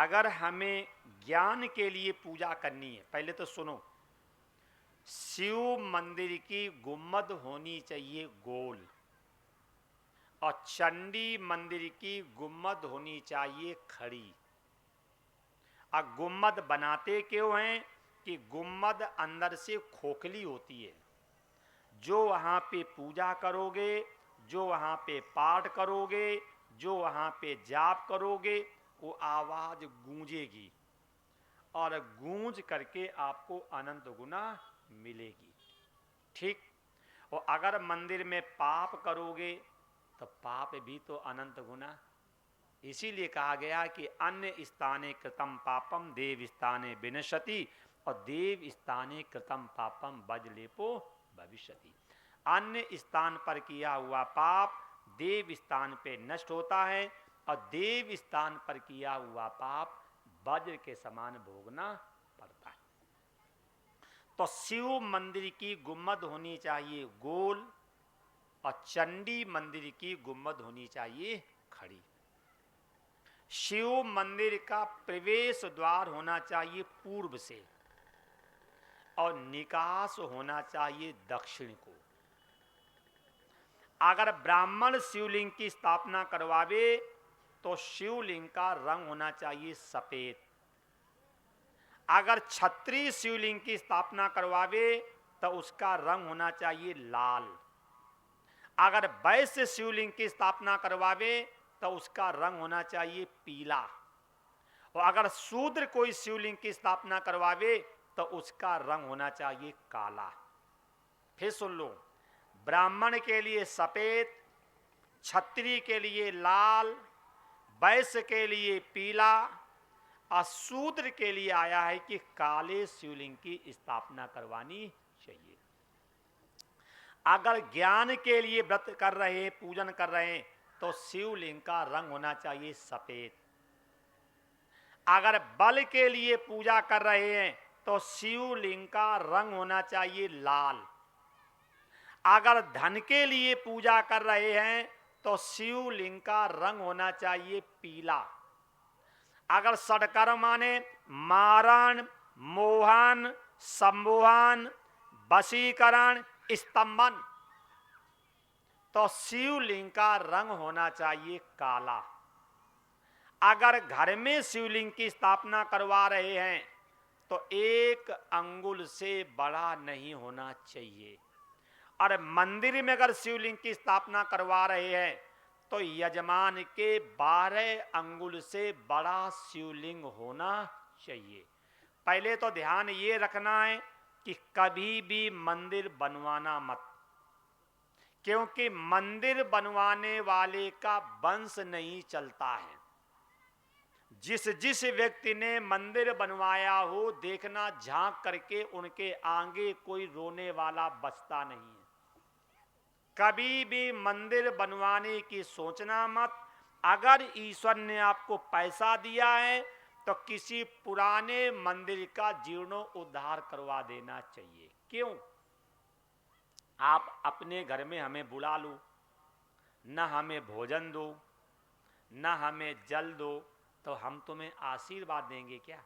अगर हमें ज्ञान के लिए पूजा करनी है, पहले तो सुनो, शिव मंदिर की गुम्मद होनी चाहिए गोल, और चंडी मंदिर की गुम्मद होनी चाहिए खड़ी। अब गुम्मद बनाते क्यों हैं कि गुम्मद अंदर से खोखली होती है। जो वहाँ पे पूजा करोगे, जो वहाँ पे पाठ करोगे, जो वहाँ पे जाप करोगे, वो आवाज गूंजेगी और गूंज करके आपको अनंत गुना मिलेगी। ठीक। और अगर मंदिर में पाप करोगे तो पाप भी तो अनंत गुना। इसीलिए कहा गया कि अन्य स्थाने कृतम पापम देव स्थाने विनशति, और देव स्थाने कृतम पापम वज्रलेपो भविष्यति। अन्य स्थान पर किया हुआ पाप देव स्थान पे नष्ट होता है, और देव स्थान पर किया हुआ पाप वज्र के समान भोगना पड़ता है। तो शिव मंदिर की गुम्मद होनी चाहिए गोल, और चंडी मंदिर की गुम्मद होनी चाहिए खड़ी। शिव मंदिर का प्रवेश द्वार होना चाहिए पूर्व से, और निकास होना चाहिए दक्षिण को। अगर ब्राह्मण शिवलिंग की स्थापना करवावे तो शिवलिंग का रंग होना चाहिए सफेद। अगर क्षत्रिय शिवलिंग की स्थापना करवावे तो उसका रंग होना चाहिए लाल। अगर वैश्य शिवलिंग की स्थापना करवावे तो उसका रंग होना चाहिए पीला। और अगर शूद्र कोई शिवलिंग की स्थापना करवावे तो उसका रंग होना चाहिए काला। फिर सुन लो, ब्राह्मण के लिए सफेद, क्षत्रिय के लिए लाल, वैश्य के लिए पीला, और शूद्र के लिए आया है कि काले शिवलिंग की स्थापना करवानी चाहिए। अगर ज्ञान के लिए व्रत कर रहे, पूजन कर रहे हैं, तो शिवलिंग का रंग होना चाहिए सफेद। अगर बल के लिए पूजा कर रहे हैं तो शिवलिंग का रंग होना चाहिए लाल। अगर धन के लिए पूजा कर रहे हैं तो शिवलिंग का रंग होना चाहिए पीला। अगर षडकर्म माने मारण, मोहन, संमोहन, वशीकरण, स्तंभन, तो शिवलिंग का रंग होना चाहिए काला। अगर घर में शिवलिंग की स्थापना करवा रहे हैं तो 1 अंगुल से बड़ा नहीं होना चाहिए। और मंदिर में अगर शिवलिंग की स्थापना करवा रहे हैं तो यजमान के 12 अंगुल से बड़ा शिवलिंग होना चाहिए। पहले तो ध्यान ये रखना है कि कभी भी मंदिर बनवाना मत, क्योंकि मंदिर बनवाने वाले का वंश नहीं चलता है। जिस जिस व्यक्ति ने मंदिर बनवाया हो, देखना झांक करके उनके आगे कोई रोने वाला बचता नहीं है। कभी भी मंदिर बनवाने की सोचना मत। अगर ईश्वर ने आपको पैसा दिया है तो किसी पुराने मंदिर का जीर्णोद्धार करवा देना चाहिए। क्यों? आप अपने घर में हमें बुला लो, न हमें भोजन दो, न हमें जल दो, तो हम तुम्हें आशीर्वाद देंगे क्या?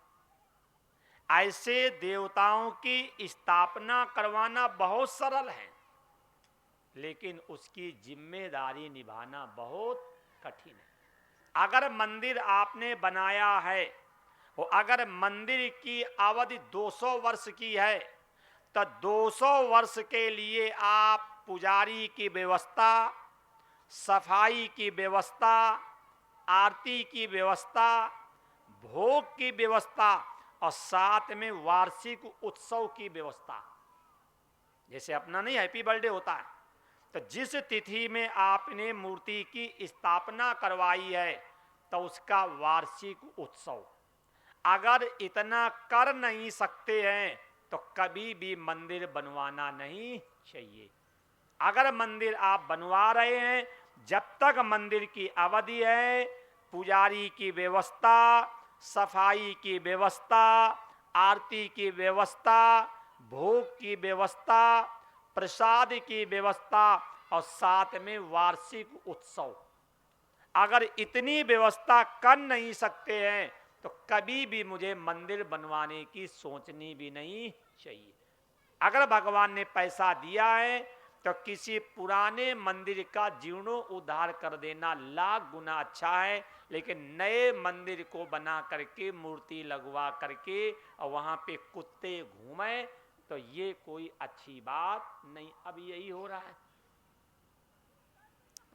ऐसे देवताओं की स्थापना करवाना बहुत सरल है, लेकिन उसकी जिम्मेदारी निभाना बहुत कठिन है। अगर मंदिर आपने बनाया है और अगर मंदिर की अवधि 200 वर्ष की है तो 200 वर्ष के लिए आप पुजारी की व्यवस्था, सफाई की व्यवस्था, आरती की व्यवस्था, भोग की व्यवस्था और साथ में वार्षिक उत्सव की व्यवस्था, जैसे अपना नहीं हैप्पी बर्थडे होता है, तो जिस तिथि में आपने मूर्ति की स्थापना करवाई है तो उसका वार्षिक उत्सव, अगर इतना कर नहीं सकते हैं तो कभी भी मंदिर बनवाना नहीं चाहिए। अगर मंदिर आप बनवा रहे हैं, जब तक मंदिर की अवधि है, पुजारी की व्यवस्था, सफाई की व्यवस्था, आरती की व्यवस्था, भोग की व्यवस्था, प्रसाद की व्यवस्था और साथ में वार्षिक उत्सव, अगर इतनी व्यवस्था कर नहीं सकते हैं तो कभी भी मुझे मंदिर बनवाने की सोचनी भी नहीं चाहिए। अगर भगवान ने पैसा दिया है तो किसी पुराने मंदिर का जीर्णोद्धार कर देना लाख गुना अच्छा है, लेकिन नए मंदिर को बना करके मूर्ति लगवा करके और वहां पे कुत्ते घूमे तो ये कोई अच्छी बात नहीं। अब यही हो रहा है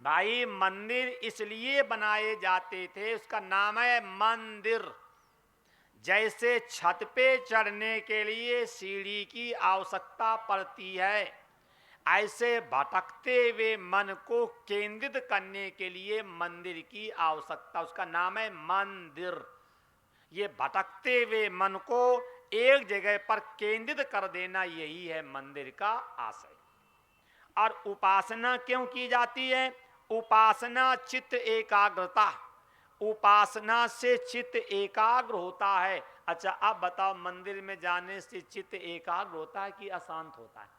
भाई। मंदिर इसलिए बनाए जाते थे, उसका नाम है मंदिर। जैसे छत पे चढ़ने के लिए सीढ़ी की आवश्यकता पड़ती है, ऐसे भटकते हुए मन को केंद्रित करने के लिए मंदिर की आवश्यकता, उसका नाम है मंदिर। ये भटकते हुए मन को एक जगह पर केंद्रित कर देना, यही है मंदिर का आशय। और उपासना क्यों की जाती है? उपासना चित्त एकाग्रता, उपासना से चित्त एकाग्र होता है। अच्छा अब बताओ, मंदिर में जाने से चित्त एकाग्र होता है कि अशांत होता है?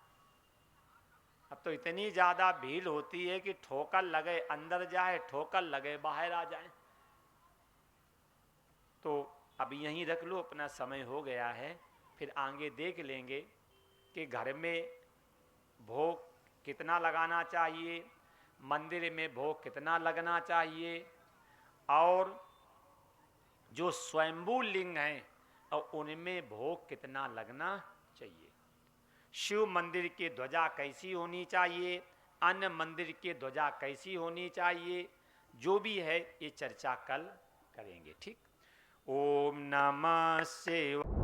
अब तो इतनी ज्यादा भीड़ होती है कि ठोकर लगे अंदर जाए, ठोकर लगे बाहर आ जाए। तो अब यहीं रख लो, अपना समय हो गया है, फिर आगे देख लेंगे कि घर में भोग कितना लगाना चाहिए, मंदिर में भोग कितना लगना चाहिए, और जो स्वयंभू लिंग हैं और उनमें भोग कितना लगना चाहिए। शिव मंदिर की ध्वजा कैसी होनी चाहिए, अन्य मंदिर की ध्वजा कैसी होनी चाहिए, जो भी है ये चर्चा कल करेंगे। ठीक। ओम नमः शिवाय।